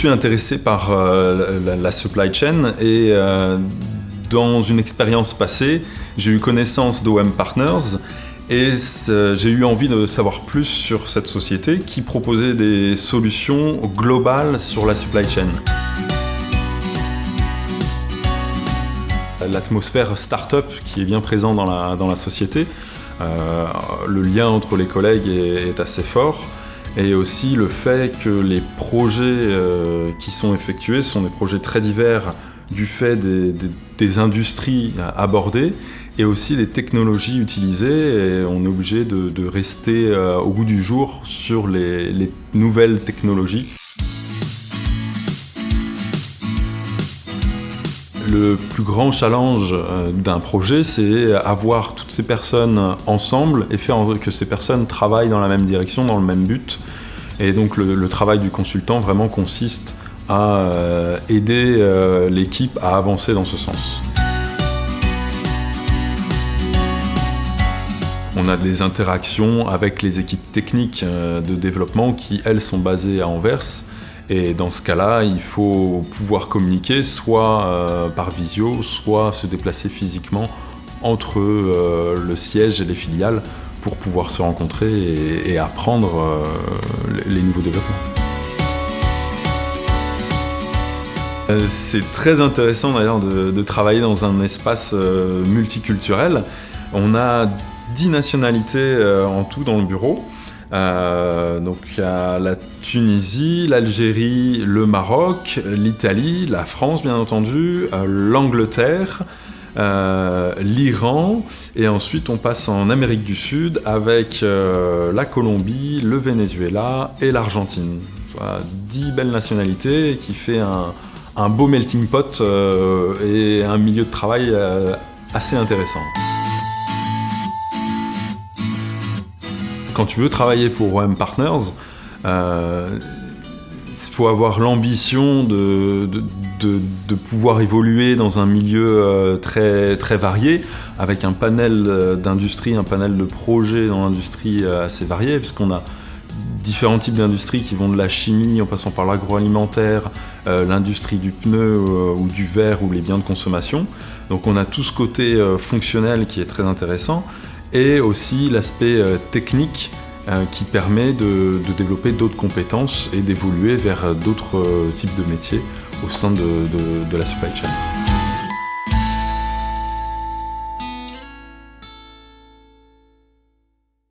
suis intéressé par la supply chain et dans une expérience passée, j'ai eu connaissance d'OM Partners et j'ai eu envie de savoir plus sur cette société qui proposait des solutions globales sur la supply chain. L'atmosphère start-up qui est bien présente dans la société, le lien entre les collègues est assez fort. Et aussi le fait que les projets qui sont effectués sont des projets très divers du fait des industries abordées et aussi des technologies utilisées. Et on est obligé de rester au goût du jour sur les nouvelles technologies. Le plus grand challenge d'un projet, c'est avoir toutes ces personnes ensemble et faire que ces personnes travaillent dans la même direction, dans le même but. Et donc le travail du consultant vraiment consiste à aider l'équipe à avancer dans ce sens. On a des interactions avec les équipes techniques de développement qui, elles, sont basées à Anvers. Et dans ce cas-là, il faut pouvoir communiquer soit par visio, soit se déplacer physiquement entre le siège et les filiales pour pouvoir se rencontrer et apprendre les nouveaux développements. C'est très intéressant d'ailleurs de travailler dans un espace multiculturel. On a 10 nationalités en tout dans le bureau. Donc il y a la Tunisie, l'Algérie, le Maroc, l'Italie, la France bien entendu, l'Angleterre, l'Iran et ensuite on passe en Amérique du Sud avec la Colombie, le Venezuela et l'Argentine. Voilà, 10 belles nationalités qui fait un beau melting pot et un milieu de travail assez intéressant. Quand tu veux travailler pour OM Partners, il faut avoir l'ambition de pouvoir évoluer dans un milieu très, très varié, avec un panel d'industries, un panel de projets dans l'industrie assez varié, puisqu'on a différents types d'industries qui vont de la chimie en passant par l'agroalimentaire, l'industrie du pneu ou du verre ou les biens de consommation. Donc on a tout ce côté fonctionnel qui est très intéressant. Et aussi l'aspect technique qui permet de développer d'autres compétences et d'évoluer vers d'autres types de métiers au sein de la supply chain.